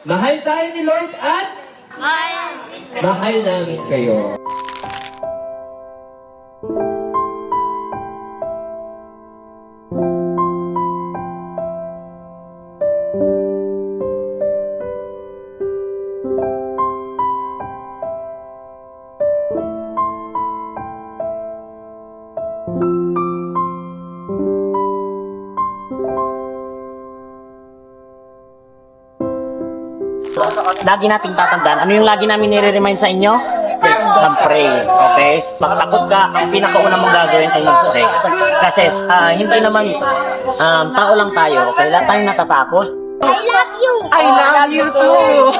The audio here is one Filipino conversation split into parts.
Mahal tayo ni Lord at mahal namin kayo. Lagi nating tatandaan. Ano yung lagi namin nire-remind sa inyo? Mag-pray. Okay? Magtakot ka, ang pinakauna mong gagawin ay mag-pray. Kasi hindi naman tao lang tayo. Okay? Lahat tayong natatakot. I love you! I love you too!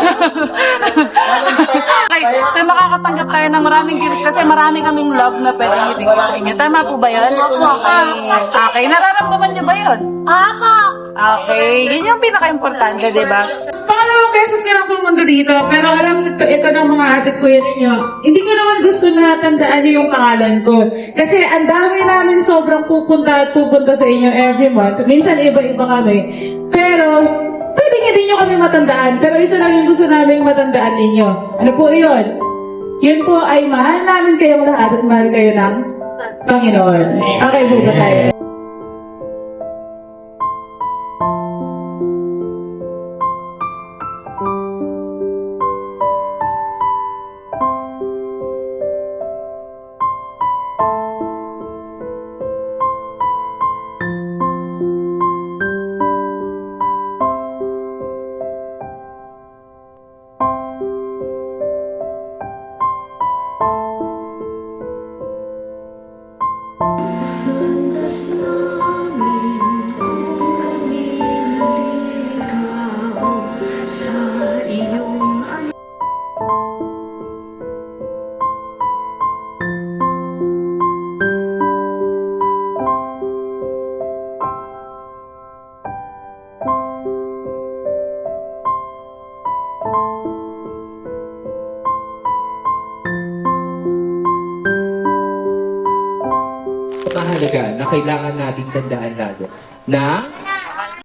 Okay, so nakakatanggap tayo ng maraming gifts kasi marami kaming love na pwedeng ibigay sa inyo. Tama po ba yun? Okay, nararamdaman niyo ba yun? Ako! Okay, yun yung pinaka-importante, di ba? Pangalawang beses ka lang pumunta dito, pero alam ito ng mga atit kuya ninyo, hindi ko naman gusto na tandaan niyo yung pangalan ko. Kasi ang dami namin sobrang pupunta at pupunta sa inyo every month. Minsan iba-iba kami. Pero, pwede hindi nyo kami matandaan. Pero isa lang yung gusto namin matandaan ninyo. Ano po yun? Yun po ay mahal namin kayong lahat at mahal kayo ng Panginoon. Okay po ba tayo? Mahalaga na kailangan nating tandaan lalo na